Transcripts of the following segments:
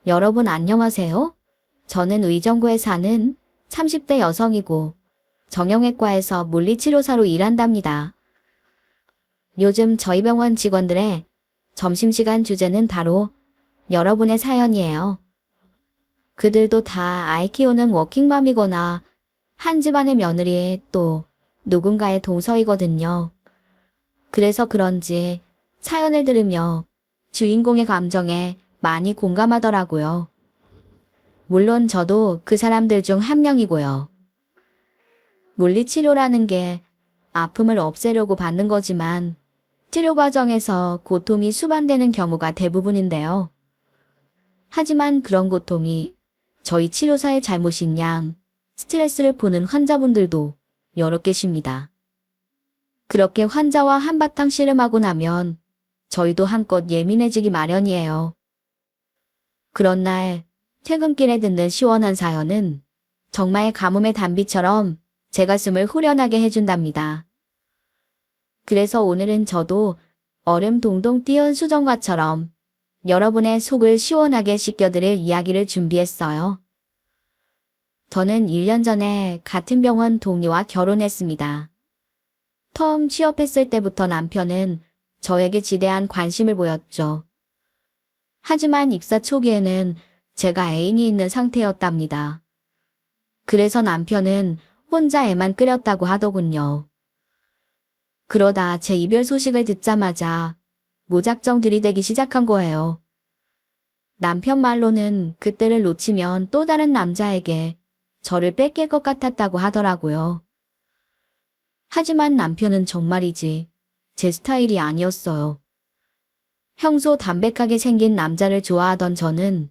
여러분 안녕하세요. 저는 의정부에 사는 30대 여성이고 정형외과에서 물리치료사로 일한답니다. 요즘 저희 병원 직원들의 점심시간 주제는 바로 여러분의 사연이에요. 그들도 다 아이 키우는 워킹맘이거나 한 집안의 며느리 또 누군가의 동서이거든요. 그래서 그런지 사연을 들으며 주인공의 감정에 많이 공감하더라고요. 물론 저도 그 사람들 중 한 명이고요. 물리치료라는 게 아픔을 없애려고 받는 거지만 치료 과정에서 고통이 수반되는 경우가 대부분인데요. 하지만 그런 고통이 저희 치료사의 잘못인 양 스트레스를 푸는 환자분들도 여러 계십니다. 그렇게 환자와 한바탕 씨름하고 나면 저희도 한껏 예민해지기 마련이에요. 그런 날 퇴근길에 듣는 시원한 사연은 정말 가뭄의 단비처럼 제 가슴을 후련하게 해준답니다. 그래서 오늘은 저도 얼음 동동 띄운 수정과처럼 여러분의 속을 시원하게 씻겨드릴 이야기를 준비했어요. 저는 1년 전에 같은 병원 동료와 결혼했습니다. 처음 취업했을 때부터 남편은 저에게 지대한 관심을 보였죠. 하지만 입사 초기에는 제가 애인이 있는 상태였답니다. 그래서 남편은 혼자 애만 끓였다고 하더군요. 그러다 제 이별 소식을 듣자마자 무작정 들이대기 시작한 거예요. 남편 말로는 그때를 놓치면 또 다른 남자에게 저를 뺏길 것 같았다고 하더라고요. 하지만 남편은 정말이지 제 스타일이 아니었어요. 평소 담백하게 생긴 남자를 좋아하던 저는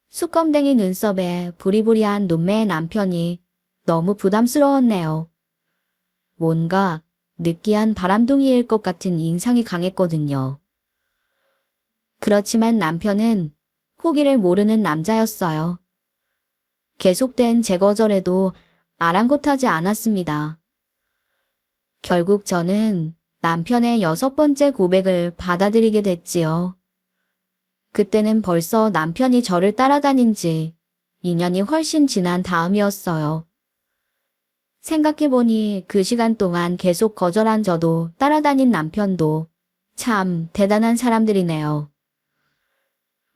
수검댕이 눈썹에 부리부리한 눈매의 남편이 너무 부담스러웠네요. 뭔가 느끼한 바람둥이일 것 같은 인상이 강했거든요. 그렇지만 남편은 포기를 모르는 남자였어요. 계속된 제 거절에도 아랑곳하지 않았습니다. 결국 저는 남편의 6번째 고백을 받아들이게 됐지요. 그때는 벌써 남편이 저를 따라다닌 지 2년이 훨씬 지난 다음이었어요. 생각해보니 그 시간 동안 계속 거절한 저도 따라다닌 남편도 참 대단한 사람들이네요.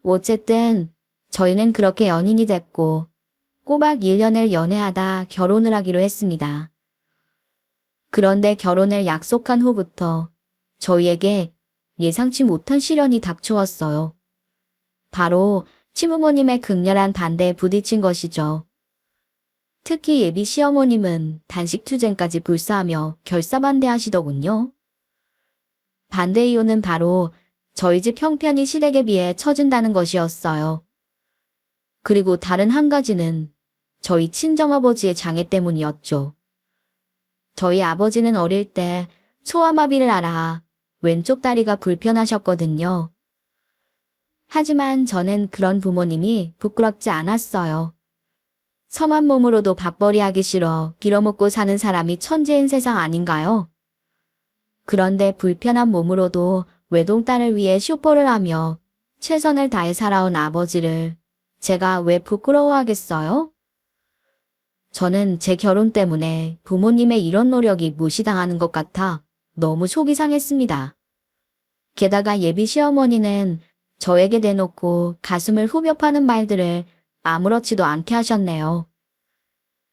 어쨌든 저희는 그렇게 연인이 됐고 꼬박 1년을 연애하다 결혼을 하기로 했습니다. 그런데 결혼을 약속한 후부터 저희에게 예상치 못한 시련이 닥쳐왔어요. 바로 시부모님의 극렬한 반대에 부딪힌 것이죠. 특히 예비 시어머님은 단식투쟁까지 불사하며 결사반대하시더군요. 반대 이유는 바로 저희 집 형편이 시댁에 비해 처진다는 것이었어요. 그리고 다른 한 가지는 저희 친정아버지의 장애 때문이었죠. 저희 아버지는 어릴 때 소아마비를 앓아 왼쪽 다리가 불편하셨거든요. 하지만 저는 그런 부모님이 부끄럽지 않았어요. 성한 몸으로도 밥벌이 하기 싫어 빌어먹고 사는 사람이 천재인 세상 아닌가요? 그런데 불편한 몸으로도 외동딸을 위해 슈퍼를 하며 최선을 다해 살아온 아버지를 제가 왜 부끄러워하겠어요? 저는 제 결혼 때문에 부모님의 이런 노력이 무시당하는 것 같아 너무 속이 상했습니다. 게다가 예비 시어머니는 저에게 대놓고 가슴을 후벼 파는 말들을 아무렇지도 않게 하셨네요.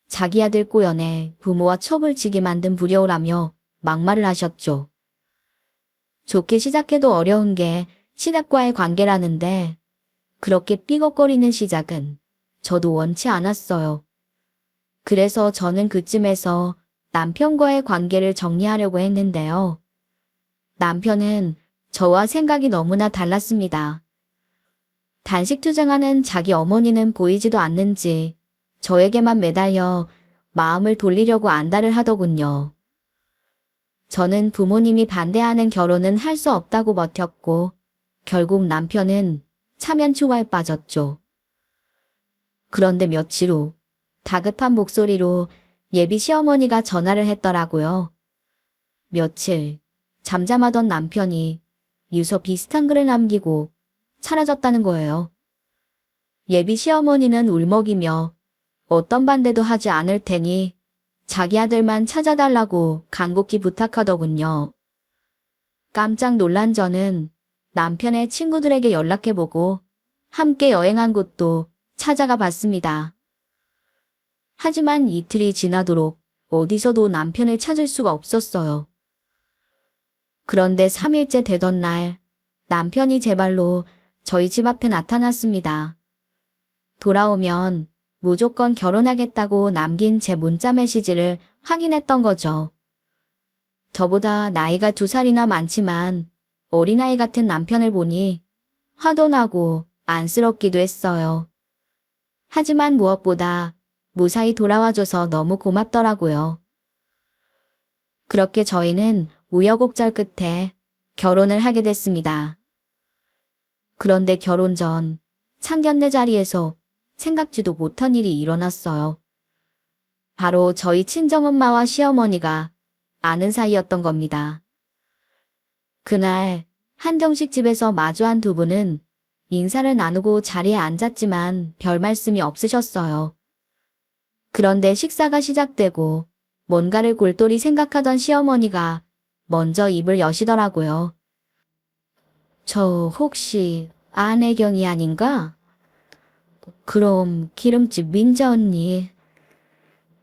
자기 아들 꼬연에 부모와 척을 지게 만든 불효라며 막말을 하셨죠. 좋게 시작해도 어려운 게 시댁과의 관계라는데 그렇게 삐걱거리는 시작은 저도 원치 않았어요. 그래서 저는 그쯤에서 남편과의 관계를 정리하려고 했는데요. 남편은 저와 생각이 너무나 달랐습니다. 단식투쟁하는 자기 어머니는 보이지도 않는지 저에게만 매달려 마음을 돌리려고 안달을 하더군요. 저는 부모님이 반대하는 결혼은 할 수 없다고 버텼고 결국 남편은 차면추가에 빠졌죠. 그런데 며칠 후 다급한 목소리로 예비 시어머니가 전화를 했더라고요. 며칠 잠잠하던 남편이 유서 비슷한 글을 남기고 사라졌다는 거예요. 예비 시어머니는 울먹이며 어떤 반대도 하지 않을 테니 자기 아들만 찾아달라고 간곡히 부탁하더군요. 깜짝 놀란 저는 남편의 친구들에게 연락해보고 함께 여행한 곳도 찾아가 봤습니다. 하지만 이틀이 지나도록 어디서도 남편을 찾을 수가 없었어요. 그런데 3일째 되던 날 남편이 제 발로 저희 집 앞에 나타났습니다. 돌아오면 무조건 결혼하겠다고 남긴 제 문자 메시지를 확인했던 거죠. 저보다 나이가 2살이나 많지만 어린아이 같은 남편을 보니 화도 나고 안쓰럽기도 했어요. 하지만 무엇보다 무사히 돌아와줘서 너무 고맙더라고요. 그렇게 저희는 우여곡절 끝에 결혼을 하게 됐습니다. 그런데 결혼 전 상견례 자리에서 생각지도 못한 일이 일어났어요. 바로 저희 친정엄마와 시어머니가 아는 사이였던 겁니다. 그날 한정식 집에서 마주한 두 분은 인사를 나누고 자리에 앉았지만 별 말씀이 없으셨어요. 그런데 식사가 시작되고 뭔가를 골똘히 생각하던 시어머니가 먼저 입을 여시더라고요. 저 혹시 안혜경이 아닌가? 그럼 기름집 민자 언니.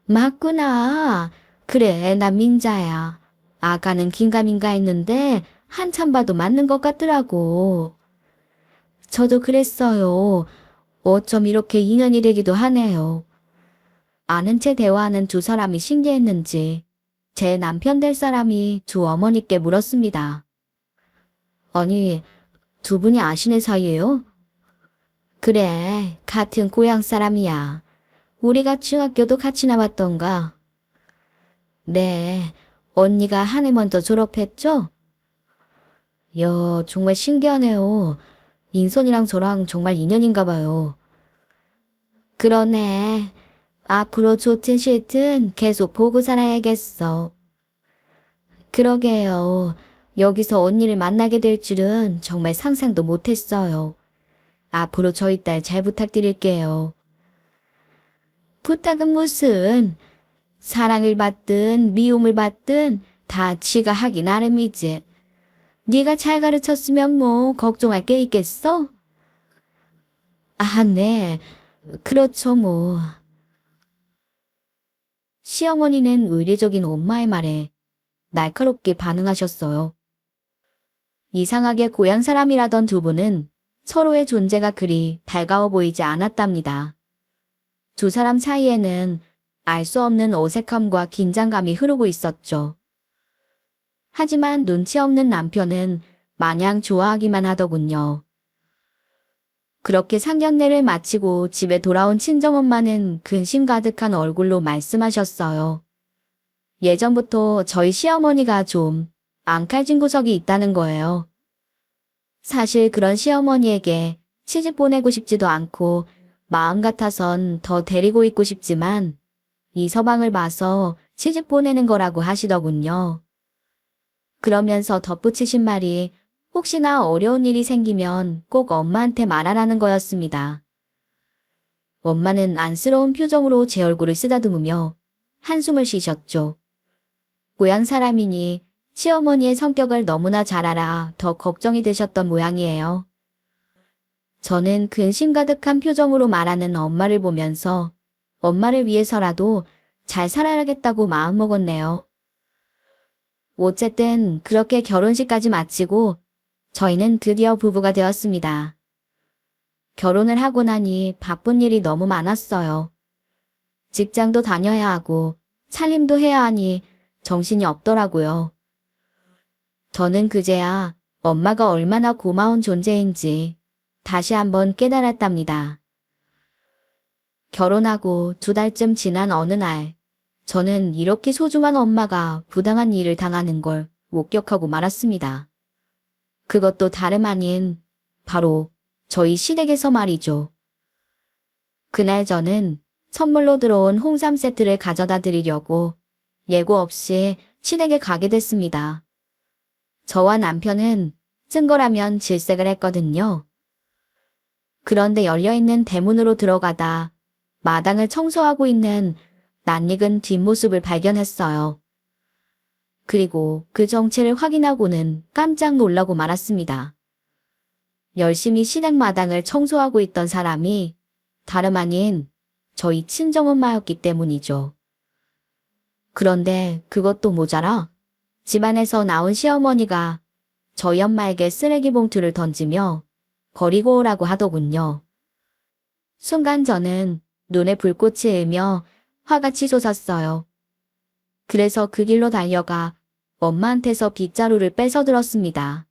맞구나. 그래, 나 민자야. 아까는 긴가민가 했는데 한참 봐도 맞는 것 같더라고. 저도 그랬어요. 어쩜 이렇게 인연이 되기도 하네요. 아는 채 대화하는 두 사람이 신기했는지 제 남편 될 사람이 두 어머니께 물었습니다. 아니, 두 분이 아시는 사이예요? 그래, 같은 고향 사람이야. 우리가 중학교도 같이 나왔던가. 네, 언니가 한 해 먼저 졸업했죠? 정말 신기하네요. 인선이랑 저랑 정말 인연인가 봐요. 그러네. 앞으로 좋든 싫든 계속 보고 살아야겠어. 그러게요. 여기서 언니를 만나게 될 줄은 정말 상상도 못했어요. 앞으로 저희 딸 잘 부탁드릴게요. 부탁은 무슨, 사랑을 받든 미움을 받든 다 지가 하기 나름이지. 네가 잘 가르쳤으면 뭐 걱정할 게 있겠어? 아, 네. 그렇죠 뭐. 시어머니는 의례적인 엄마의 말에 날카롭게 반응하셨어요. 이상하게 고향 사람이라던 두 분은 서로의 존재가 그리 달가워 보이지 않았답니다. 두 사람 사이에는 알 수 없는 어색함과 긴장감이 흐르고 있었죠. 하지만 눈치 없는 남편은 마냥 좋아하기만 하더군요. 그렇게 상견례를 마치고 집에 돌아온 친정엄마는 근심 가득한 얼굴로 말씀하셨어요. 예전부터 저희 시어머니가 좀 앙칼진 구석이 있다는 거예요. 사실 그런 시어머니에게 시집 보내고 싶지도 않고 마음 같아선 더 데리고 있고 싶지만 이 서방을 봐서 시집 보내는 거라고 하시더군요. 그러면서 덧붙이신 말이 혹시나 어려운 일이 생기면 꼭 엄마한테 말하라는 거였습니다. 엄마는 안쓰러운 표정으로 제 얼굴을 쓰다듬으며 한숨을 쉬셨죠. 고향 사람이니 시어머니의 성격을 너무나 잘 알아 더 걱정이 되셨던 모양이에요. 저는 근심 가득한 표정으로 말하는 엄마를 보면서 엄마를 위해서라도 잘 살아야겠다고 마음먹었네요. 어쨌든 그렇게 결혼식까지 마치고 저희는 드디어 부부가 되었습니다. 결혼을 하고 나니 바쁜 일이 너무 많았어요. 직장도 다녀야 하고 살림도 해야 하니 정신이 없더라고요. 저는 그제야 엄마가 얼마나 고마운 존재인지 다시 한번 깨달았답니다. 결혼하고 2달쯤 지난 어느 날, 저는 이렇게 소중한 엄마가 부당한 일을 당하는 걸 목격하고 말았습니다. 그것도 다름 아닌 바로 저희 시댁에서 말이죠. 그날 저는 선물로 들어온 홍삼 세트를 가져다 드리려고 예고 없이 시댁에 가게 됐습니다. 저와 남편은 쓴 거라면 질색을 했거든요. 그런데 열려있는 대문으로 들어가다 마당을 청소하고 있는 낯익은 뒷모습을 발견했어요. 그리고 그 정체를 확인하고는 깜짝 놀라고 말았습니다. 열심히 시댁 마당을 청소하고 있던 사람이 다름 아닌 저희 친정엄마였기 때문이죠. 그런데 그것도 모자라 집안에서 나온 시어머니가 저희 엄마에게 쓰레기 봉투를 던지며 버리고 오라고 하더군요. 순간 저는 눈에 불꽃이 일며 화가 치솟았어요. 그래서 그 길로 달려가 엄마한테서 빗자루를 뺏어 들었습니다.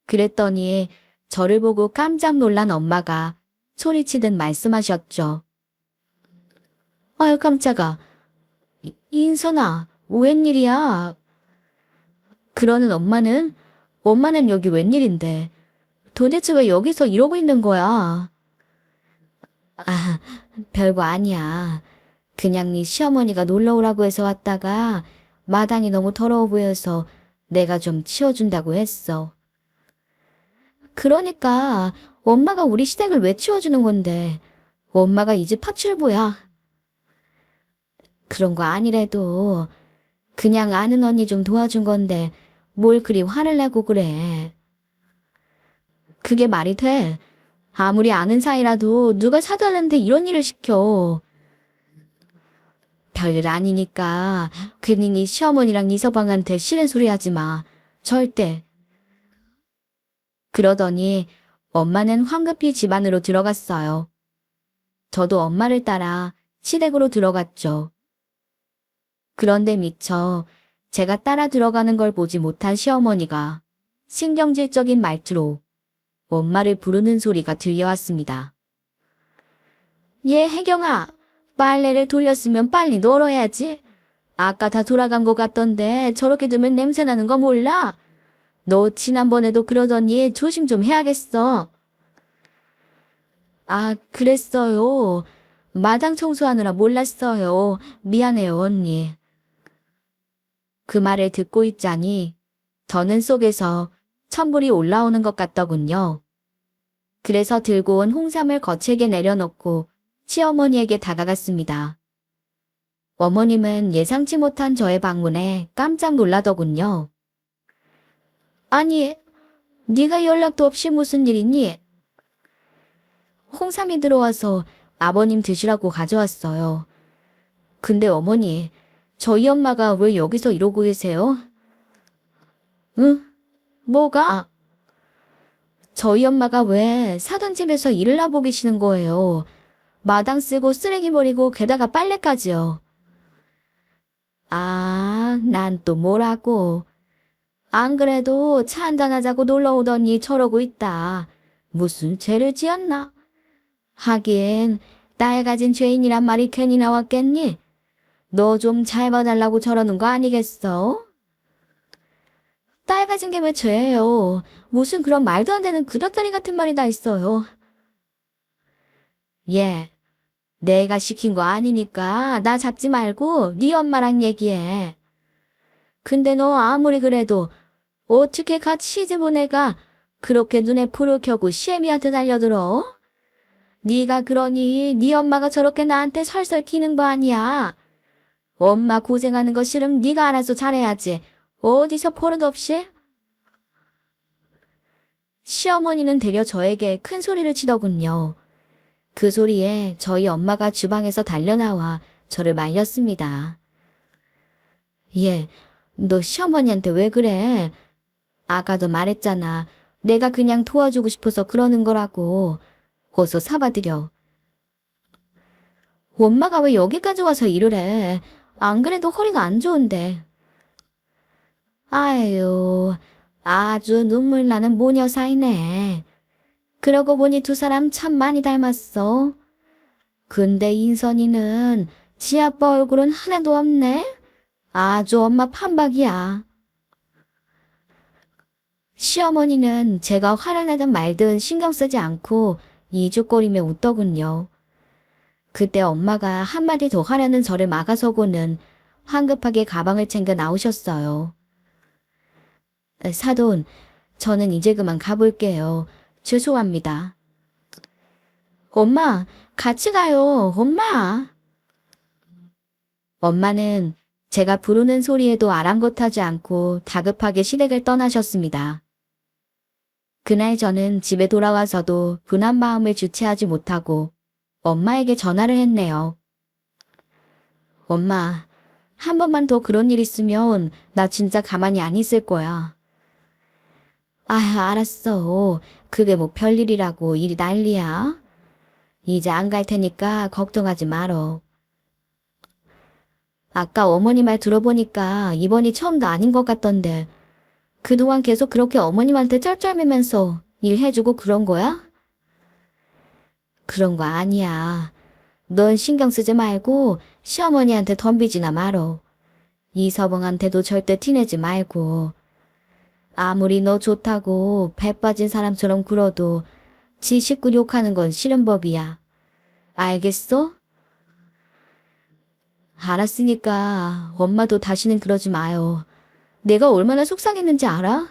그랬더니 저를 보고 깜짝 놀란 엄마가 소리치듯 말씀하셨죠. 아유 깜짝아. 인선아, 웬일이야? 그러는 엄마는 여기 웬일인데 도대체 왜 여기서 이러고 있는 거야? 아, 별거 아니야. 그냥 네 시어머니가 놀러 오라고 해서 왔다가 마당이 너무 더러워 보여서 내가 좀 치워준다고 했어. 그러니까 엄마가 우리 시댁을 왜 치워주는 건데 엄마가 이 집 파출부야. 그런 거 아니래도 그냥 아는 언니 좀 도와준 건데 뭘 그리 화를 내고 그래. 그게 말이 돼? 아무리 아는 사이라도 누가 사달라는데 이런 일을 시켜. 별일 아니니까 괜히 네 시어머니랑 이서방한테 싫은 소리 하지 마. 절대. 그러더니 엄마는 황급히 집 안으로 들어갔어요. 저도 엄마를 따라 시댁으로 들어갔죠. 그런데 미처 제가 따라 들어가는 걸 보지 못한 시어머니가 신경질적인 말투로 엄마를 부르는 소리가 들려왔습니다. 얘 혜경아, 빨래를 돌렸으면 빨리 널어야지. 아까 다 돌아간 것 같던데 저렇게 두면 냄새 나는 거 몰라? 너 지난번에도 그러더니 조심 좀 해야겠어. 아, 그랬어요. 마당 청소하느라 몰랐어요. 미안해요, 언니. 그 말을 듣고 있자니 저는 속에서 천불이 올라오는 것 같더군요. 그래서 들고 온 홍삼을 거칠게 내려놓고 시어머니에게 다가갔습니다. 어머님은 예상치 못한 저의 방문에 깜짝 놀라더군요. 아니, 네가 연락도 없이 무슨 일이니? 홍삼이 들어와서 아버님 드시라고 가져왔어요. 근데 어머니, 저희 엄마가 왜 여기서 이러고 계세요? 응? 뭐가? 저희 엄마가 왜 사돈 집에서 일을 하고 계시는 거예요? 마당 쓰고 쓰레기 버리고 게다가 빨래까지요. 아, 난 또 뭐라고. 안 그래도 차 한잔하자고 놀러 오더니 저러고 있다. 무슨 죄를 지었나? 하긴 딸 가진 죄인이란 말이 괜히 나왔겠니? 너 좀 잘 봐달라고 저러는 거 아니겠어? 딸 가진 게 왜 죄예요? 무슨 그런 말도 안 되는 그릇다리 같은 말이 다 있어요. 예, 내가 시킨 거 아니니까 나 잡지 말고 네 엄마랑 얘기해. 근데 너 아무리 그래도 어떻게 같이 시집 온 애가 그렇게 눈에 불을 켜고 시애미한테 달려들어? 네가 그러니 네 엄마가 저렇게 나한테 설설 기는 거 아니야. 엄마 고생하는 거 싫으면 네가 알아서 잘해야지. 어디서 버릇없이? 시어머니는 되려 저에게 큰 소리를 치더군요. 그 소리에 저희 엄마가 주방에서 달려나와 저를 말렸습니다. 얘, 너 시어머니한테 왜 그래? 아까도 말했잖아. 내가 그냥 도와주고 싶어서 그러는 거라고. 어서 사과드려. 엄마가 왜 여기까지 와서 일을 해? 안 그래도 허리가 안 좋은데. 아유, 아주 눈물 나는 모녀 사이네. 그러고 보니 두 사람 참 많이 닮았어. 근데 인선이는 지 아빠 얼굴은 하나도 없네. 아주 엄마 판박이야. 시어머니는 제가 화를 내든 말든 신경 쓰지 않고 이죽거리며 웃더군요. 그때 엄마가 한마디 더 하려는 저를 막아서고는 황급하게 가방을 챙겨 나오셨어요. 사돈, 저는 이제 그만 가볼게요. 죄송합니다. 엄마, 같이 가요, 엄마. 엄마는 제가 부르는 소리에도 아랑곳하지 않고 다급하게 시댁을 떠나셨습니다. 그날 저는 집에 돌아와서도 분한 마음을 주체하지 못하고 엄마에게 전화를 했네요. 엄마, 한 번만 더 그런 일 있으면 나 진짜 가만히 안 있을 거야. 아, 알았어. 그게 뭐 별일이라고 일이 난리야. 이제 안 갈 테니까 걱정하지 말어. 아까 어머니 말 들어보니까 이번이 처음도 아닌 것 같던데 그동안 계속 그렇게 어머님한테 쩔쩔매면서 일해주고 그런 거야? 그런 거 아니야. 넌 신경 쓰지 말고 시어머니한테 덤비지나 말어. 이서방한테도 절대 티내지 말고. 아무리 너 좋다고 배 빠진 사람처럼 굴어도 지 식구 욕하는 건 싫은 법이야. 알겠어? 알았으니까 엄마도 다시는 그러지 마요. 내가 얼마나 속상했는지 알아?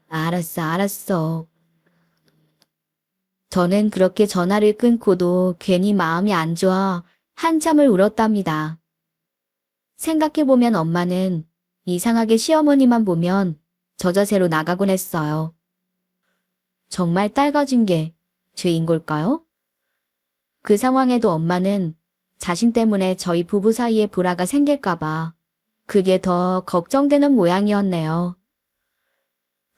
알았어, 알았어. 저는 그렇게 전화를 끊고도 괜히 마음이 안 좋아 한참을 울었답니다. 생각해보면 엄마는 이상하게 시어머니만 보면 저자세로 나가곤 했어요. 정말 딸 가진 게 죄인 걸까요? 그 상황에도 엄마는 자신 때문에 저희 부부 사이에 불화가 생길까봐 그게 더 걱정되는 모양이었네요.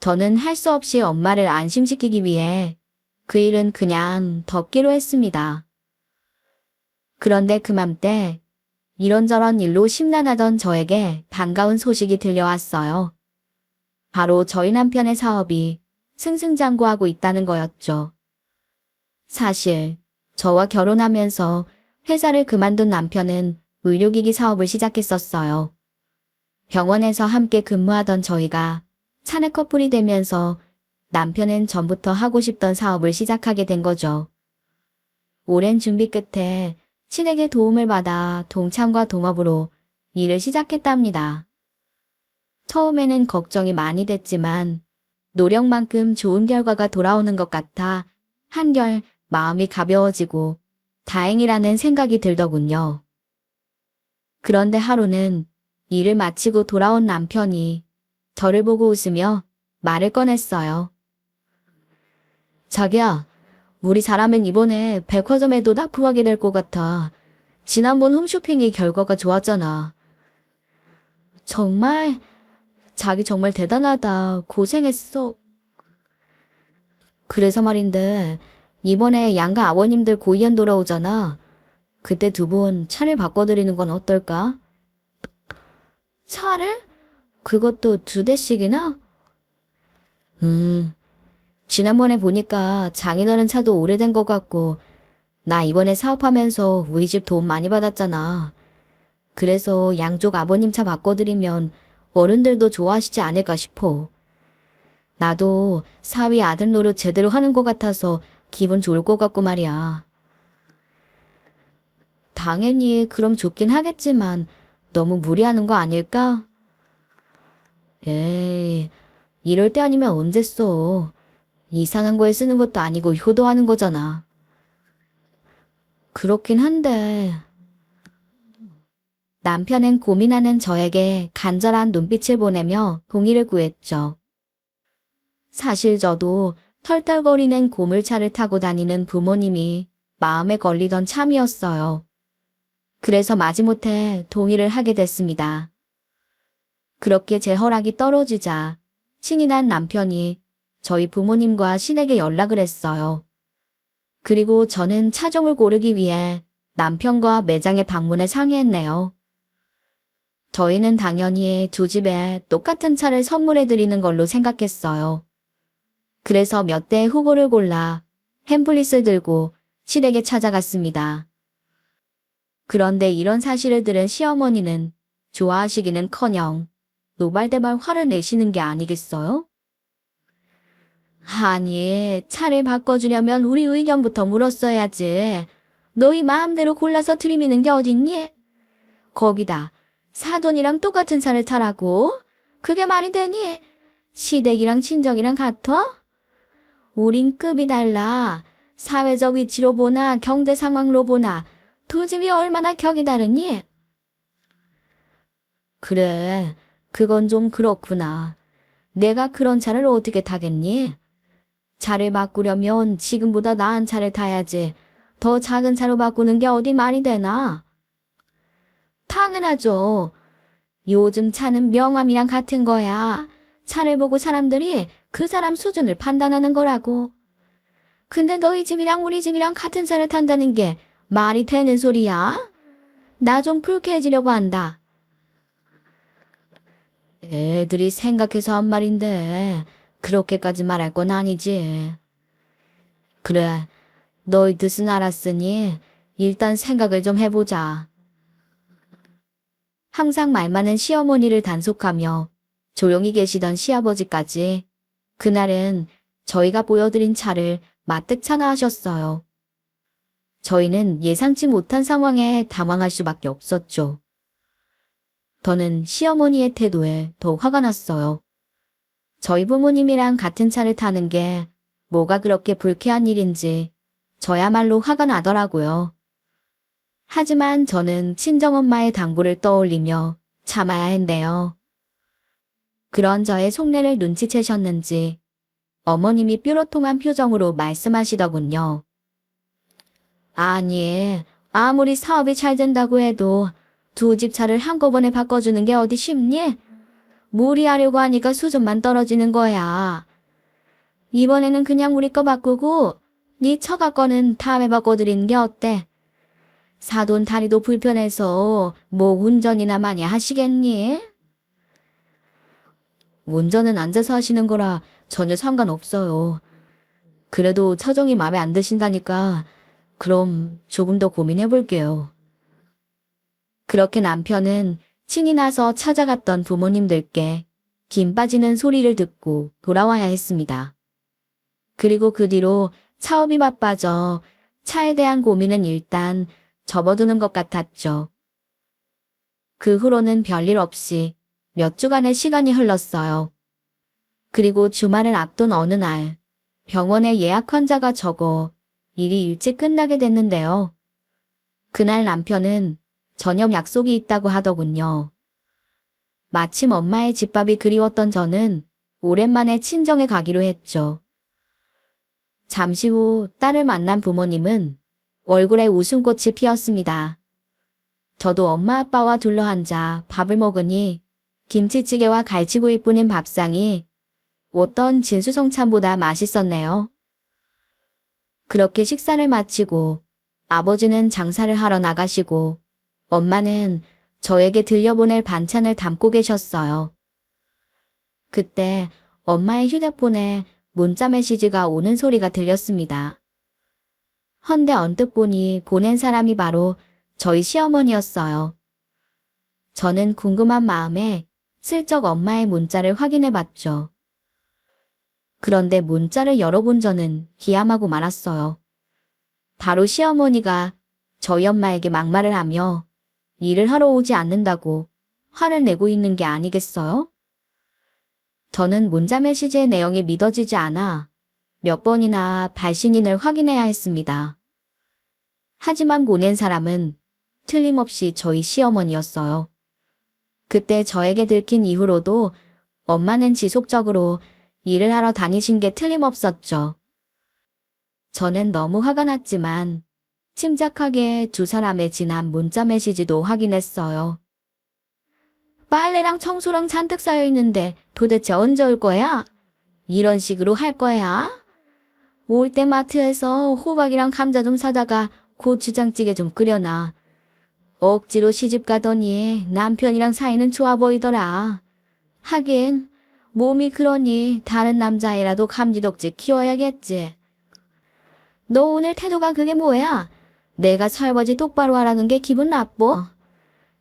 저는 할 수 없이 엄마를 안심시키기 위해 그 일은 그냥 덮기로 했습니다. 그런데 그맘때 이런저런 일로 심란하던 저에게 반가운 소식이 들려왔어요. 바로 저희 남편의 사업이 승승장구하고 있다는 거였죠. 사실 저와 결혼하면서 회사를 그만둔 남편은 의료기기 사업을 시작했었어요. 병원에서 함께 근무하던 저희가 사내 커플이 되면서 남편은 전부터 하고 싶던 사업을 시작하게 된 거죠. 오랜 준비 끝에 친에게 도움을 받아 동참과 동업으로 일을 시작했답니다. 처음에는 걱정이 많이 됐지만 노력만큼 좋은 결과가 돌아오는 것 같아 한결 마음이 가벼워지고 다행이라는 생각이 들더군요. 그런데 하루는 일을 마치고 돌아온 남편이 저를 보고 웃으며 말을 꺼냈어요. 자기야, 우리 사람은 이번에 백화점에도 납품하게 될 것 같아. 지난번 홈쇼핑이 결과가 좋았잖아. 정말? 자기 정말 대단하다. 고생했어. 그래서 말인데 이번에 양가 아버님들 고이안 돌아오잖아. 그때 두 분 차를 바꿔드리는 건 어떨까? 차를? 그것도 2대씩이나? 지난번에 보니까 장인어른 차도 오래된 것 같고 나 이번에 사업하면서 우리 집 도움 많이 받았잖아. 그래서 양쪽 아버님 차 바꿔드리면 어른들도 좋아하시지 않을까 싶어. 나도 사위 아들 노릇 제대로 하는 것 같아서 기분 좋을 것 같고 말이야. 당연히 그럼 좋긴 하겠지만 너무 무리하는 거 아닐까? 에이, 이럴 때 아니면 언제 써. 이상한 거에 쓰는 것도 아니고 효도하는 거잖아. 그렇긴 한데. 남편은 고민하는 저에게 간절한 눈빛을 보내며 동의를 구했죠. 사실 저도 털털거리는 고물차를 타고 다니는 부모님이 마음에 걸리던 참이었어요. 그래서 마지못해 동의를 하게 됐습니다. 그렇게 제 허락이 떨어지자 신이 난 남편이 저희 부모님과 신에게 연락을 했어요. 그리고 저는 차종을 고르기 위해 남편과 매장에 방문해 상의했네요. 저희는 당연히 두 집에 똑같은 차를 선물해 드리는 걸로 생각했어요. 그래서 몇 대의 후보를 골라 햄플릿을 들고 신에게 찾아갔습니다. 그런데 이런 사실을 들은 시어머니는 좋아하시기는커녕 노발대발 화를 내시는 게 아니겠어요? 아니, 차를 바꿔주려면 우리 의견부터 물었어야지. 너희 마음대로 골라서 들이미는 게 어딨니? 거기다 사돈이랑 똑같은 차를 타라고? 그게 말이 되니? 시댁이랑 친정이랑 같아? 우린 급이 달라. 사회적 위치로 보나 경제 상황으로 보나 두 집이 얼마나 격이 다르니? 그래, 그건 좀 그렇구나. 내가 그런 차를 어떻게 타겠니? 차를 바꾸려면 지금보다 나은 차를 타야지. 더 작은 차로 바꾸는 게 어디 말이 되나? 당연하죠. 요즘 차는 명함이랑 같은 거야. 차를 보고 사람들이 그 사람 수준을 판단하는 거라고. 근데 너희 집이랑 우리 집이랑 같은 차를 탄다는 게 말이 되는 소리야? 나 좀 불쾌해지려고 한다. 애들이 생각해서 한 말인데 그렇게까지 말할 건 아니지. 그래, 너희 뜻은 알았으니 일단 생각을 좀 해보자. 항상 말 많은 시어머니를 단속하며 조용히 계시던 시아버지까지 그날은 저희가 보여드린 차를 마뜩 찬하하셨어요. 저희는 예상치 못한 상황에 당황할 수밖에 없었죠. 저는 시어머니의 태도에 더 화가 났어요. 저희 부모님이랑 같은 차를 타는 게 뭐가 그렇게 불쾌한 일인지 저야말로 화가 나더라고요. 하지만 저는 친정엄마의 당부를 떠올리며 참아야 했네요. 그런 저의 속내를 눈치채셨는지 어머님이 뾰로통한 표정으로 말씀하시더군요. 아니, 아무리 사업이 잘 된다고 해도 두 집 차를 한꺼번에 바꿔주는 게 어디 쉽니? 무리하려고 하니까 수준만 떨어지는 거야. 이번에는 그냥 우리 거 바꾸고 네 처가 거는 다음에 바꿔드리는 게 어때? 사돈 다리도 불편해서 뭐 운전이나 많이 하시겠니? 운전은 앉아서 하시는 거라 전혀 상관없어요. 그래도 처정이 마음에 안 드신다니까 그럼 조금 더 고민해 볼게요. 그렇게 남편은 신이 나서 찾아갔던 부모님들께 김 빠지는 소리를 듣고 돌아와야 했습니다. 그리고 그 뒤로 사업이 바빠져 차에 대한 고민은 일단 접어두는 것 같았죠. 그 후로는 별일 없이 몇 주간의 시간이 흘렀어요. 그리고 주말을 앞둔 어느 날 병원에 예약 환자가 적어 일이 일찍 끝나게 됐는데요. 그날 남편은 저녁 약속이 있다고 하더군요. 마침 엄마의 집밥이 그리웠던 저는 오랜만에 친정에 가기로 했죠. 잠시 후 딸을 만난 부모님은 얼굴에 웃음꽃이 피었습니다. 저도 엄마 아빠와 둘러앉아 밥을 먹으니 김치찌개와 갈치구이뿐인 밥상이 어떤 진수성찬보다 맛있었네요. 그렇게 식사를 마치고 아버지는 장사를 하러 나가시고 엄마는 저에게 들려보낼 반찬을 담고 계셨어요. 그때 엄마의 휴대폰에 문자 메시지가 오는 소리가 들렸습니다. 헌데 언뜻 보니 보낸 사람이 바로 저희 시어머니였어요. 저는 궁금한 마음에 슬쩍 엄마의 문자를 확인해 봤죠. 그런데 문자를 열어본 저는 기함하고 말았어요. 바로 시어머니가 저희 엄마에게 막말을 하며 일을 하러 오지 않는다고 화를 내고 있는 게 아니겠어요? 저는 문자 메시지의 내용이 믿어지지 않아 몇 번이나 발신인을 확인해야 했습니다. 하지만 보낸 사람은 틀림없이 저희 시어머니였어요. 그때 저에게 들킨 이후로도 엄마는 지속적으로 일을 하러 다니신 게 틀림없었죠. 저는 너무 화가 났지만 침착하게 두 사람의 지난 문자 메시지도 확인했어요. 빨래랑 청소랑 잔뜩 쌓여있는데 도대체 언제 올 거야? 이런 식으로 할 거야? 올 때 마트에서 호박이랑 감자 좀 사다가 고추장찌개 좀 끓여놔. 억지로 시집 가더니 남편이랑 사이는 좋아 보이더라. 하긴 몸이 그러니 다른 남자애라도 감지덕지 키워야겠지. 너 오늘 태도가 그게 뭐야? 내가 설거지 똑바로 하라는 게 기분 나빠?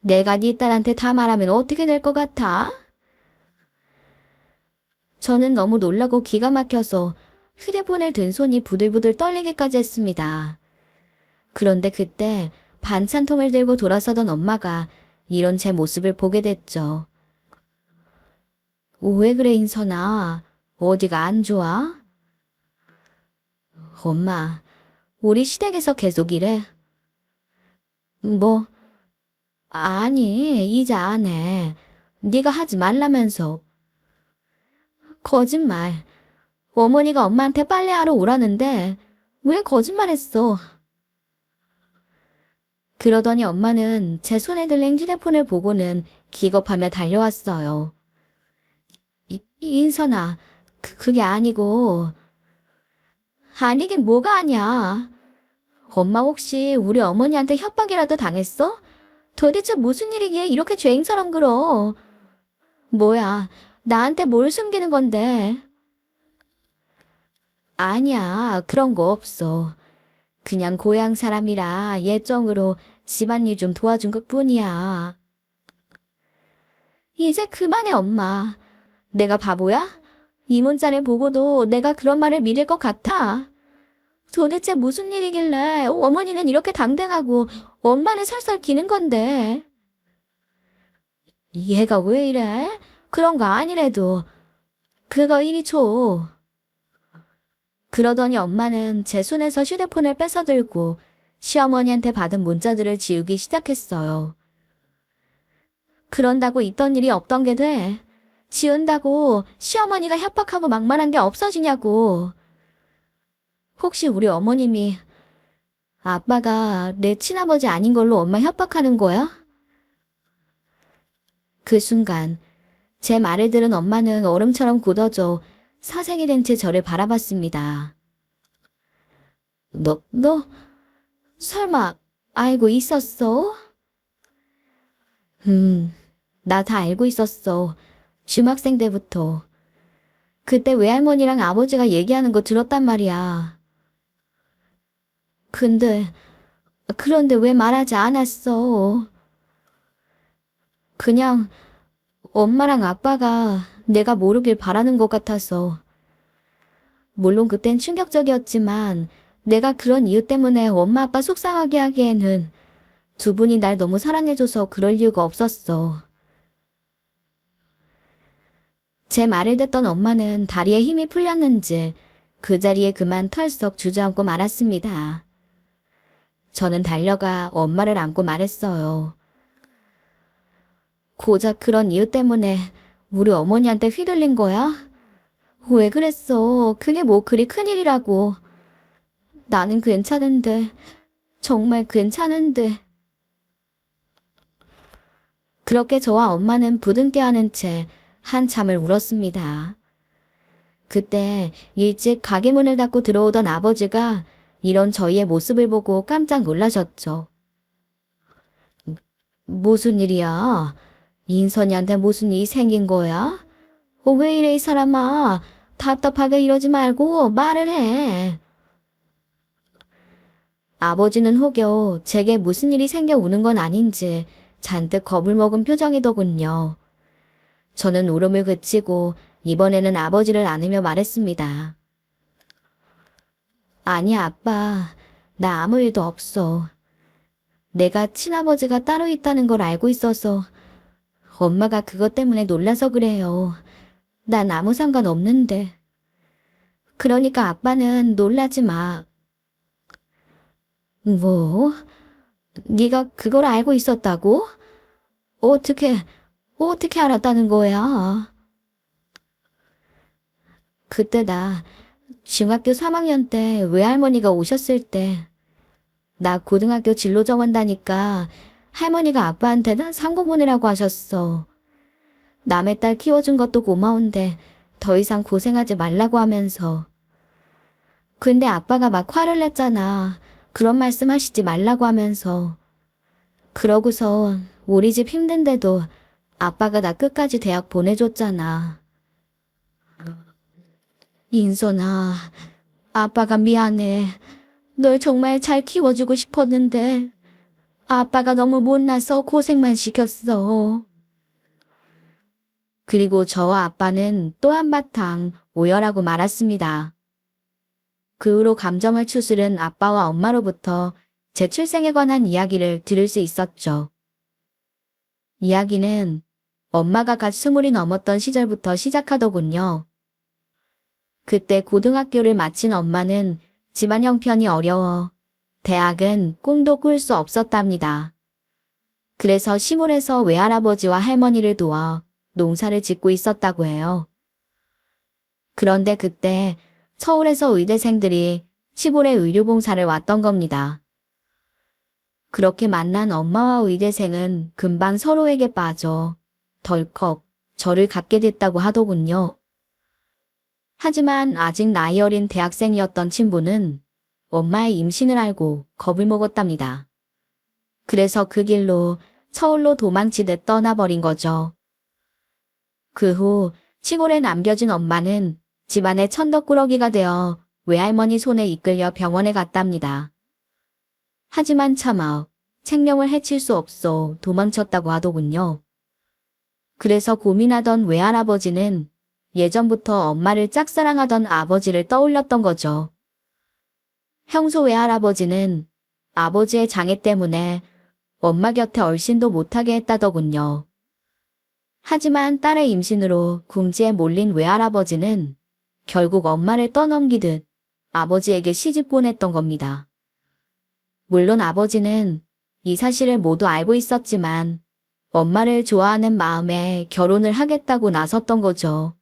내가 네 딸한테 다 말하면 어떻게 될 것 같아? 저는 너무 놀라고 기가 막혀서 휴대폰을 든 손이 부들부들 떨리기까지 했습니다. 그런데 그때 반찬통을 들고 돌아서던 엄마가 이런 제 모습을 보게 됐죠. 왜 그래 인선아? 어디가 안 좋아? 엄마, 우리 시댁에서 계속 이래. 뭐, 아니, 이제 안 해. 네가 하지 말라면서. 거짓말. 어머니가 엄마한테 빨래하러 오라는데 왜 거짓말했어? 그러더니 엄마는 제 손에 들린 휴대폰을 보고는 기겁하며 달려왔어요. 인선아, 그게 아니고. 아니긴 뭐가 아니야. 엄마 혹시 우리 어머니한테 협박이라도 당했어? 도대체 무슨 일이기에 이렇게 죄인처럼 굴어? 뭐야, 나한테 뭘 숨기는 건데? 아니야, 그런 거 없어. 그냥 고향 사람이라 예정으로 집안일 좀 도와준 것뿐이야. 이제 그만해, 엄마. 내가 바보야? 이 문자를 보고도 내가 그런 말을 믿을 것 같아. 도대체 무슨 일이길래 어머니는 이렇게 당당하고 엄마는 설설 기는 건데. 얘가 왜 이래? 그런 거 아니래도. 그거 이리 줘. 그러더니 엄마는 제 손에서 휴대폰을 뺏어 들고 시어머니한테 받은 문자들을 지우기 시작했어요. 그런다고 있던 일이 없던 게 돼. 지운다고 시어머니가 협박하고 막말한 게 없어지냐고. 혹시 우리 어머님이 아빠가 내 친아버지 아닌 걸로 엄마 협박하는 거야? 그 순간 제 말을 들은 엄마는 얼음처럼 굳어져 사색이 된 채 저를 바라봤습니다. 너 설마 알고 있었어? 나 다 알고 있었어. 중학생 때부터. 그때 외할머니랑 아버지가 얘기하는 거 들었단 말이야. 그런데 왜 말하지 않았어? 그냥 엄마랑 아빠가 내가 모르길 바라는 것 같아서. 물론 그땐 충격적이었지만 내가 그런 이유 때문에 엄마 아빠 속상하게 하기에는 두 분이 날 너무 사랑해줘서 그럴 이유가 없었어. 제 말을 듣던 엄마는 다리에 힘이 풀렸는지 그 자리에 그만 털썩 주저앉고 말았습니다. 저는 달려가 엄마를 안고 말했어요. 고작 그런 이유 때문에 우리 어머니한테 휘둘린 거야? 왜 그랬어? 그게 뭐 그리 큰일이라고. 나는 괜찮은데, 정말 괜찮은데. 그렇게 저와 엄마는 부둥켜 안은 채 한참을 울었습니다. 그때 일찍 가게 문을 닫고 들어오던 아버지가 이런 저희의 모습을 보고 깜짝 놀라셨죠. 무슨 일이야? 인선이한테 무슨 일이 생긴 거야? 왜 이래 이 사람아? 답답하게 이러지 말고 말을 해. 아버지는 혹여 제게 무슨 일이 생겨 우는 건 아닌지 잔뜩 겁을 먹은 표정이더군요. 저는 울음을 그치고 이번에는 아버지를 안으며 말했습니다. 아니 아빠, 나 아무 일도 없어. 내가 친아버지가 따로 있다는 걸 알고 있어서 엄마가 그것 때문에 놀라서 그래요. 난 아무 상관 없는데. 그러니까 아빠는 놀라지 마. 뭐? 네가 그걸 알고 있었다고? 어떻게, 어떻게 알았다는 거야? 그때 나 중학교 3학년 때 외할머니가 오셨을 때 나 고등학교 진로 정한다니까 할머니가 아빠한테는 상고 보내라고 하셨어. 남의 딸 키워준 것도 고마운데 더 이상 고생하지 말라고 하면서. 근데 아빠가 막 화를 냈잖아. 그런 말씀 하시지 말라고 하면서. 그러고서 우리 집 힘든데도 아빠가 나 끝까지 대학 보내줬잖아. 인선아, 아빠가 미안해. 널 정말 잘 키워주고 싶었는데 아빠가 너무 못나서 고생만 시켰어. 그리고 저와 아빠는 또 한바탕 오열하고 말았습니다. 그 후로 감정을 추스른 아빠와 엄마로부터 제 출생에 관한 이야기를 들을 수 있었죠. 이야기는 엄마가 갓 20이 넘었던 시절부터 시작하더군요. 그때 고등학교를 마친 엄마는 집안 형편이 어려워 대학은 꿈도 꿀 수 없었답니다. 그래서 시골에서 외할아버지와 할머니를 도와 농사를 짓고 있었다고 해요. 그런데 그때 서울에서 의대생들이 시골에 의료봉사를 왔던 겁니다. 그렇게 만난 엄마와 의대생은 금방 서로에게 빠져 덜컥 저를 갖게 됐다고 하더군요. 하지만 아직 나이 어린 대학생이었던 친부는 엄마의 임신을 알고 겁을 먹었답니다. 그래서 그 길로 서울로 도망치듯 떠나버린 거죠. 그 후 시골에 남겨진 엄마는 집안의 천덕꾸러기가 되어 외할머니 손에 이끌려 병원에 갔답니다. 하지만 차마 생명을 해칠 수 없어 도망쳤다고 하더군요. 그래서 고민하던 외할아버지는 예전부터 엄마를 짝사랑하던 아버지를 떠올렸던 거죠. 형수 외할아버지는 아버지의 장애 때문에 엄마 곁에 얼씬도 못하게 했다더군요. 하지만 딸의 임신으로 궁지에 몰린 외할아버지는 결국 엄마를 떠넘기듯 아버지에게 시집 보냈던 겁니다. 물론 아버지는 이 사실을 모두 알고 있었지만 엄마를 좋아하는 마음에 결혼을 하겠다고 나섰던 거죠.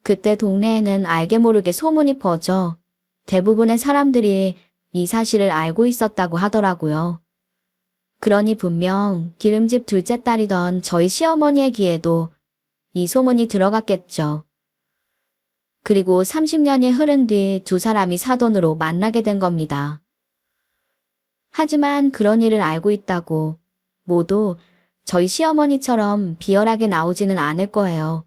그때 동네에는 알게 모르게 소문이 퍼져 대부분의 사람들이 이 사실을 알고 있었다고 하더라고요. 그러니 분명 기름집 둘째 딸이던 저희 시어머니의 귀에도 이 소문이 들어갔겠죠. 그리고 30년이 흐른 뒤 두 사람이 사돈으로 만나게 된 겁니다. 하지만 그런 일을 알고 있다고 모두 저희 시어머니처럼 비열하게 나오지는 않을 거예요.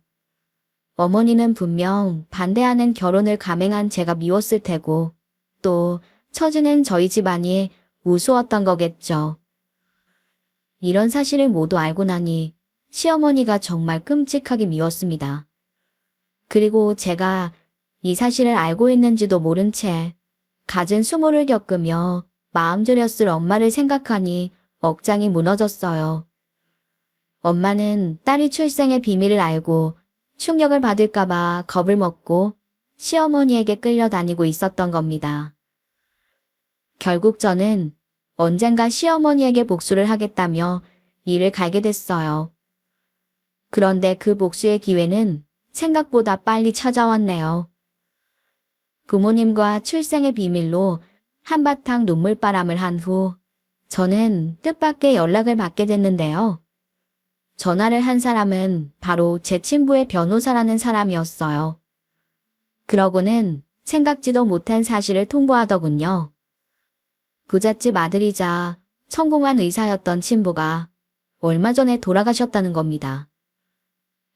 어머니는 분명 반대하는 결혼을 감행한 제가 미웠을 테고 또 처지는 저희 집안이 우스웠던 거겠죠. 이런 사실을 모두 알고 나니 시어머니가 정말 끔찍하게 미웠습니다. 그리고 제가 이 사실을 알고 있는지도 모른 채 갖은 수모를 겪으며 마음 졸였을 엄마를 생각하니 억장이 무너졌어요. 엄마는 딸이 출생의 비밀을 알고 충격을 받을까봐 겁을 먹고 시어머니에게 끌려다니고 있었던 겁니다. 결국 저는 언젠가 시어머니에게 복수를 하겠다며 일을 갈게 됐어요. 그런데 그 복수의 기회는 생각보다 빨리 찾아왔네요. 부모님과 출생의 비밀로 한바탕 눈물바람을 한 후 저는 뜻밖의 연락을 받게 됐는데요. 전화를 한 사람은 바로 제 친부의 변호사라는 사람이었어요. 그러고는 생각지도 못한 사실을 통보하더군요. 부잣집 아들이자 성공한 의사였던 친부가 얼마 전에 돌아가셨다는 겁니다.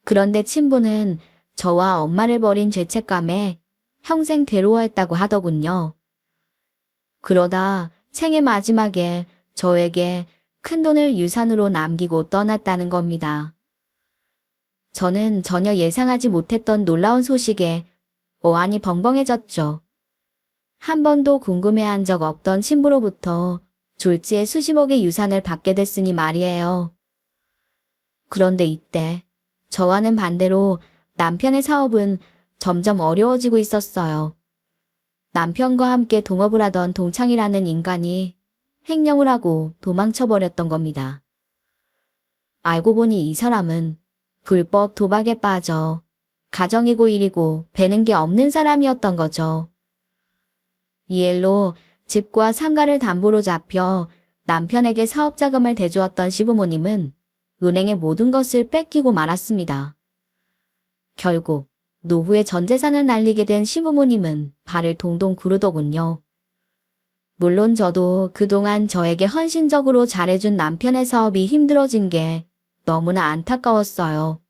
그런데 친부는 저와 엄마를 버린 죄책감에 평생 괴로워했다고 하더군요. 그러다 생애 마지막에 저에게 큰돈을 유산으로 남기고 떠났다는 겁니다. 저는 전혀 예상하지 못했던 놀라운 소식에 어안이 벙벙해졌죠. 한 번도 궁금해한 적 없던 친부로부터 졸지에 수십억의 유산을 받게 됐으니 말이에요. 그런데 이때 저와는 반대로 남편의 사업은 점점 어려워지고 있었어요. 남편과 함께 동업을 하던 동창이라는 인간이 횡령을 하고 도망쳐버렸던 겁니다. 알고 보니 이 사람은 불법 도박에 빠져 가정이고 일이고 배는 게 없는 사람이었던 거죠. 이 일로 집과 상가를 담보로 잡혀 남편에게 사업자금을 대주었던 시부모님은 은행의 모든 것을 뺏기고 말았습니다. 결국 노후에 전 재산을 날리게 된 시부모님은 발을 동동 구르더군요. 물론 저도 그동안 저에게 헌신적으로 잘해준 남편의 사업이 힘들어진 게 너무나 안타까웠어요.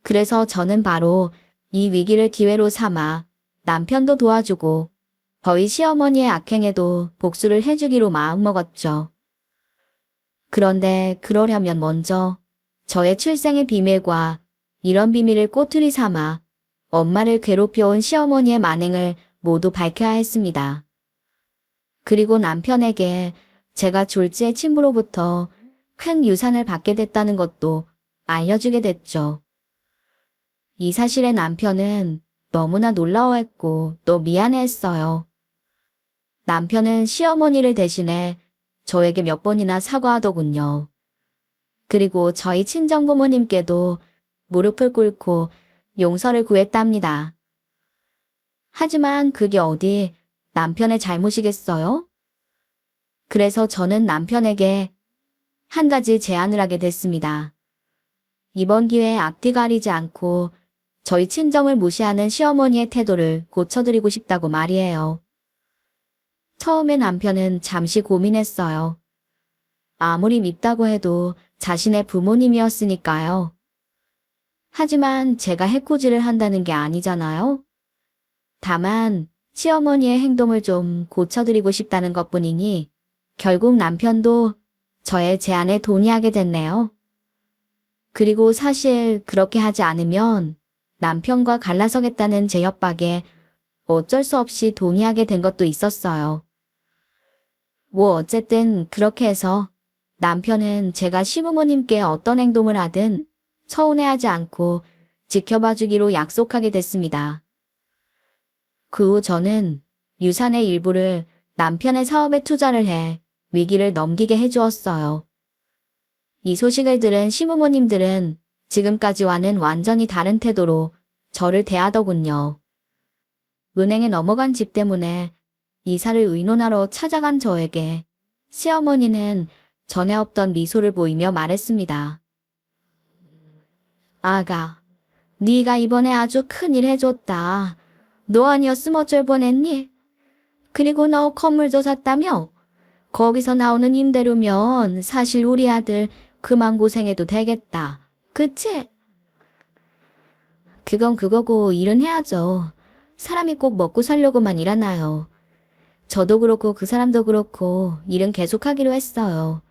그래서 저는 바로 이 위기를 기회로 삼아 남편도 도와주고 저희 시어머니의 악행에도 복수를 해주기로 마음먹었죠. 그런데 그러려면 먼저 저의 출생의 비밀과 이런 비밀을 꼬투리 삼아 엄마를 괴롭혀온 시어머니의 만행을 모두 밝혀야 했습니다. 그리고 남편에게 제가 졸지의 친부로부터 큰 유산을 받게 됐다는 것도 알려주게 됐죠. 이 사실에 남편은 너무나 놀라워했고 또 미안해했어요. 남편은 시어머니를 대신해 저에게 몇 번이나 사과하더군요. 그리고 저희 친정부모님께도 무릎을 꿇고 용서를 구했답니다. 하지만 그게 어디 남편의 잘못이겠어요? 그래서 저는 남편에게 한 가지 제안을 하게 됐습니다. 이번 기회에 앞뒤 가리지 않고 저희 친정을 무시하는 시어머니의 태도를 고쳐드리고 싶다고 말이에요. 처음에 남편은 잠시 고민했어요. 아무리 밉다고 해도 자신의 부모님이었으니까요. 하지만 제가 해코지를 한다는 게 아니잖아요. 다만 시어머니의 행동을 좀 고쳐드리고 싶다는 것뿐이니 결국 남편도 저의 제안에 동의하게 됐네요. 그리고 사실 그렇게 하지 않으면 남편과 갈라서겠다는 제 협박에 어쩔 수 없이 동의하게 된 것도 있었어요. 뭐 어쨌든 그렇게 해서 남편은 제가 시부모님께 어떤 행동을 하든 서운해하지 않고 지켜봐 주기로 약속하게 됐습니다. 그 후 저는 유산의 일부를 남편의 사업에 투자를 해 위기를 넘기게 해주었어요. 이 소식을 들은 시부모님들은 지금까지와는 완전히 다른 태도로 저를 대하더군요. 은행에 넘어간 집 때문에 이사를 의논하러 찾아간 저에게 시어머니는 전에 없던 미소를 보이며 말했습니다. 아가, 네가 이번에 아주 큰일 해줬다. 너 아니었으면 어쩔 뻔했니? 그리고 너 건물도 샀다며? 거기서 나오는 임대료면 사실 우리 아들 그만 고생해도 되겠다. 그치? 그건 그거고 일은 해야죠. 사람이 꼭 먹고 살려고만 일하나요. 저도 그렇고 그 사람도 그렇고 일은 계속하기로 했어요.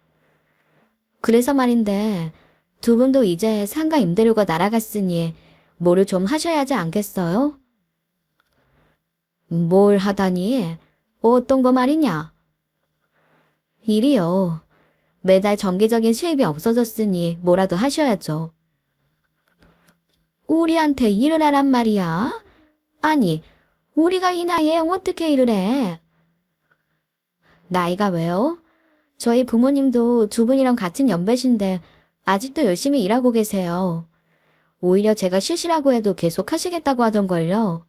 그래서 말인데 두 분도 이제 상가 임대료가 날아갔으니 뭐를 좀 하셔야 하지 않겠어요? 뭘 하다니? 어떤 거 말이냐? 일이요. 매달 정기적인 수입이 없어졌으니 뭐라도 하셔야죠. 우리한테 일을 하란 말이야? 아니, 우리가 이 나이에 어떻게 일을 해? 나이가 왜요? 저희 부모님도 두 분이랑 같은 연배신데 아직도 열심히 일하고 계세요. 오히려 제가 쉬시라고 해도 계속 하시겠다고 하던걸요.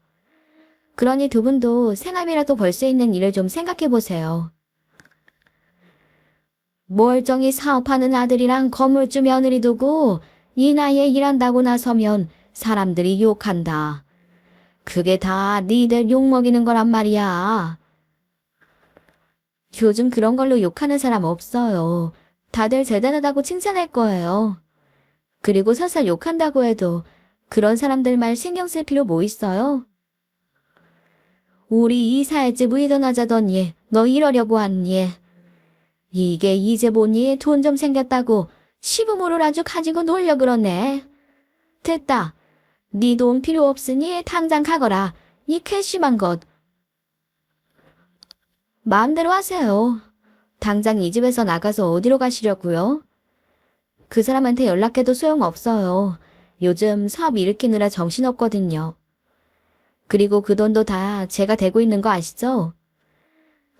그러니 두 분도 생활비라도 벌 수 있는 일을 좀 생각해 보세요. 멀쩡히 사업하는 아들이랑 건물주 며느리 두고 이 나이에 일한다고 나서면 사람들이 욕한다. 그게 다 니들 욕먹이는 거란 말이야. 요즘 그런 걸로 욕하는 사람 없어요. 다들 대단하다고 칭찬할 거예요. 그리고 설사 욕한다고 해도 그런 사람들 말 신경 쓸 필요 뭐 있어요? 우리 이사할집 의논하자더니 너 이러려고 왔니? 이게 이제 보니 돈 좀 생겼다고 시부모를 아주 가지고 놀려 그러네. 됐다. 네 돈 필요 없으니 당장 가거라. 이 괘씸한 것. 마음대로 하세요. 당장 이 집에서 나가서 어디로 가시려고요? 그 사람한테 연락해도 소용없어요. 요즘 사업 일으키느라 정신없거든요. 그리고 그 돈도 다 제가 대고 있는 거 아시죠?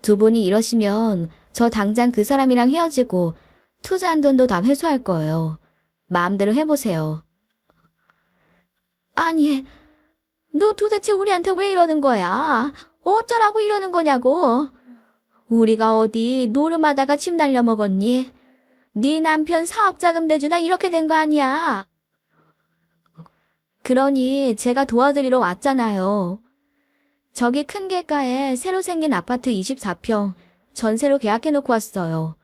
두 분이 이러시면 저 당장 그 사람이랑 헤어지고 투자한 돈도 다 회수할 거예요. 마음대로 해보세요. 아니, 너 도대체 우리한테 왜 이러는 거야? 어쩌라고 이러는 거냐고? 우리가 어디 노름하다가 침 날려 먹었니? 네 남편 사업자금 대주다 이렇게 된 거 아니야? 그러니 제가 도와드리러 왔잖아요. 저기 큰 길가에 새로 생긴 아파트 24평 전세로 계약해놓고 왔어요.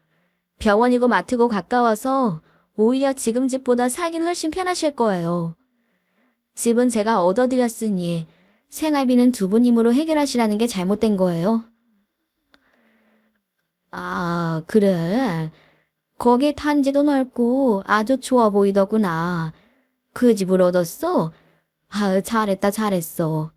병원이고 마트고 가까워서 오히려 지금 집보다 살긴 훨씬 편하실 거예요. 집은 제가 얻어드렸으니 생활비는 두 분 힘으로 해결하시라는 게 잘못된 거예요. 아, 그래. 거기 단지도 넓고 아주 좋아 보이더구나. 그 집을 얻었어? 아, 잘했다, 잘했어.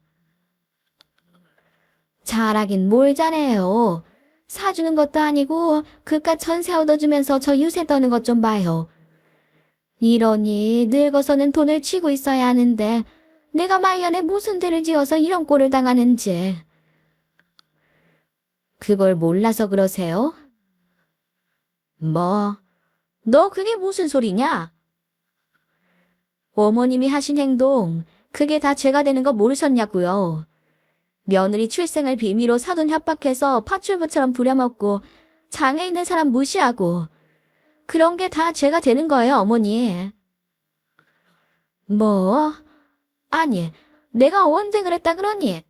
잘하긴 뭘 잘해요. 사주는 것도 아니고 그깟 전세 얻어주면서 저 유세 떠는 것 좀 봐요. 이러니 늙어서는 돈을 쥐고 있어야 하는데 내가 말년에 무슨 죄를 지어서 이런 꼴을 당하는지. 그걸 몰라서 그러세요? 뭐, 너 그게 무슨 소리냐? 어머님이 하신 행동, 그게 다 죄가 되는 거 모르셨냐고요. 며느리 출생을 비밀로 사돈 협박해서 파출부처럼 부려먹고 장애 있는 사람 무시하고 그런 게 다 죄가 되는 거예요, 어머니. 뭐? 아니, 내가 언제 그랬다 그러니?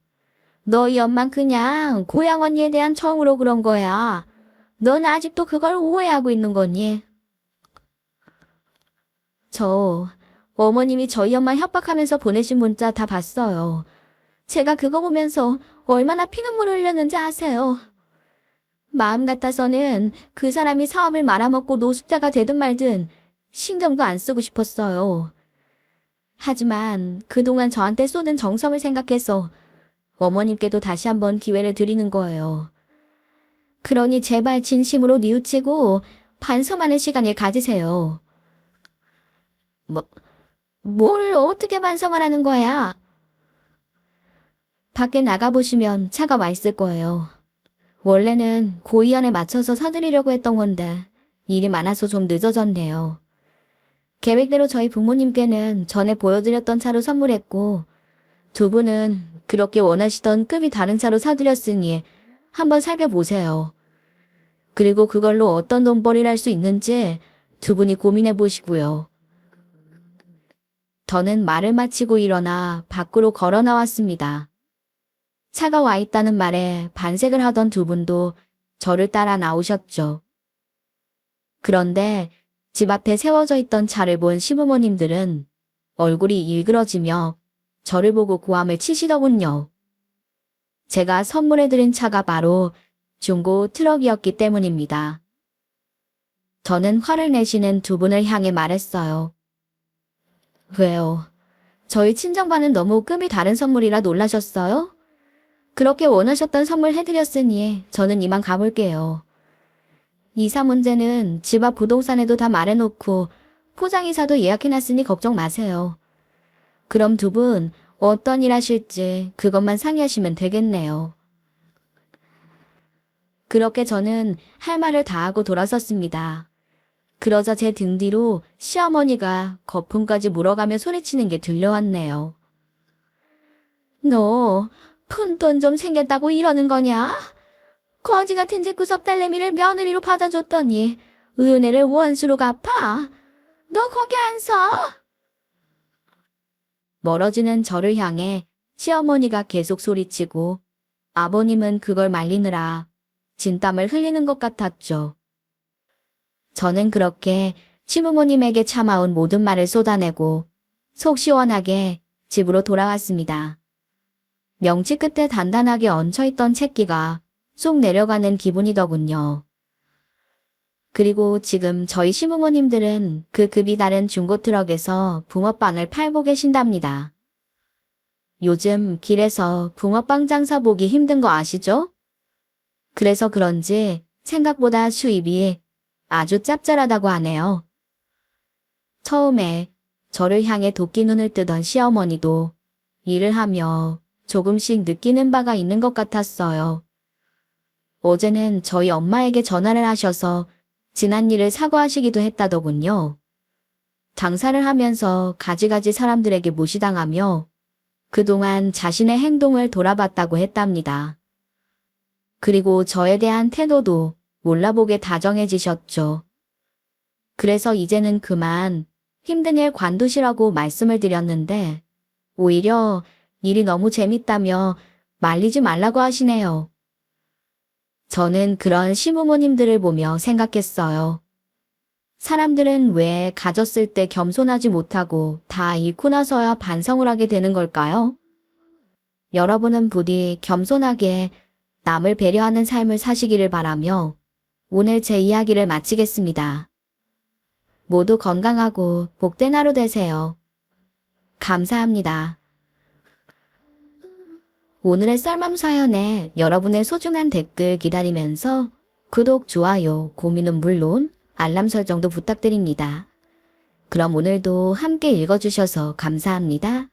너희 엄만 그냥 고향 언니에 대한 정으로 그런 거야. 넌 아직도 그걸 오해하고 있는 거니? 저, 어머님이 저희 엄마 협박하면서 보내신 문자 다 봤어요. 제가 그거 보면서 얼마나 피눈물을 흘렸는지 아세요? 마음 같아서는 그 사람이 사업을 말아먹고 노숙자가 되든 말든 신경도 안 쓰고 싶었어요. 하지만 그동안 저한테 쏟은 정성을 생각해서 어머님께도 다시 한번 기회를 드리는 거예요. 그러니 제발 진심으로 뉘우치고 반성하는 시간을 가지세요. 뭐, 뭘 어떻게 반성을 하는 거야? 밖에 나가보시면 차가 와 있을 거예요. 원래는 고의안에 맞춰서 사드리려고 했던 건데 일이 많아서 좀 늦어졌네요. 계획대로 저희 부모님께는 전에 보여드렸던 차로 선물했고 두 분은 그렇게 원하시던 급이 다른 차로 사드렸으니 한번 살펴보세요. 그리고 그걸로 어떤 돈벌이를 할 수 있는지 두 분이 고민해 보시고요. 저는 말을 마치고 일어나 밖으로 걸어 나왔습니다. 차가 와 있다는 말에 반색을 하던 두 분도 저를 따라 나오셨죠. 그런데 집 앞에 세워져 있던 차를 본 시부모님들은 얼굴이 일그러지며 저를 보고 고함을 치시더군요. 제가 선물해드린 차가 바로 중고 트럭이었기 때문입니다. 저는 화를 내시는 두 분을 향해 말했어요. 왜요? 저희 친정반은 너무 급이 다른 선물이라 놀라셨어요? 그렇게 원하셨던 선물 해드렸으니 저는 이만 가볼게요. 이사 문제는 집 앞 부동산에도 다 말해놓고 포장이사도 예약해놨으니 걱정 마세요. 그럼 두 분 어떤 일 하실지 그것만 상의하시면 되겠네요. 그렇게 저는 할 말을 다 하고 돌아섰습니다. 그러자 제 등 뒤로 시어머니가 거품까지 물어가며 소리치는 게 들려왔네요. 너 푼돈 좀 생겼다고 이러는 거냐? 거지 같은 집구석 딸내미를 며느리로 받아줬더니 은혜를 원수로 갚아. 너 거기 안 서? 멀어지는 저를 향해 시어머니가 계속 소리치고 아버님은 그걸 말리느라 진땀을 흘리는 것 같았죠. 저는 그렇게 시부모님에게 참아온 모든 말을 쏟아내고 속 시원하게 집으로 돌아왔습니다. 명치 끝에 단단하게 얹혀있던 채기가 쏙 내려가는 기분이더군요. 그리고 지금 저희 시부모님들은 그 급이 다른 중고트럭에서 붕어빵을 팔고 계신답니다. 요즘 길에서 붕어빵 장사 보기 힘든 거 아시죠? 그래서 그런지 생각보다 수입이 아주 짭짤하다고 하네요. 처음에 저를 향해 도끼 눈을 뜨던 시어머니도 일을 하며 조금씩 느끼는 바가 있는 것 같았어요. 어제는 저희 엄마에게 전화를 하셔서 지난 일을 사과하시기도 했다더군요. 장사를 하면서 가지가지 사람들에게 무시당하며 그동안 자신의 행동을 돌아봤다고 했답니다. 그리고 저에 대한 태도도 몰라보게 다정해지셨죠. 그래서 이제는 그만 힘든 일 관두시라고 말씀을 드렸는데 오히려 일이 너무 재밌다며 말리지 말라고 하시네요. 저는 그런 시부모님들을 보며 생각했어요. 사람들은 왜 가졌을 때 겸손하지 못하고 다 잃고 나서야 반성을 하게 되는 걸까요? 여러분은 부디 겸손하게 남을 배려하는 삶을 사시기를 바라며 오늘 제 이야기를 마치겠습니다. 모두 건강하고 복된 하루 되세요. 감사합니다. 오늘의 썰맘 사연에 여러분의 소중한 댓글 기다리면서 구독, 좋아요, 고민은 물론 알람 설정도 부탁드립니다. 그럼 오늘도 함께 읽어주셔서 감사합니다.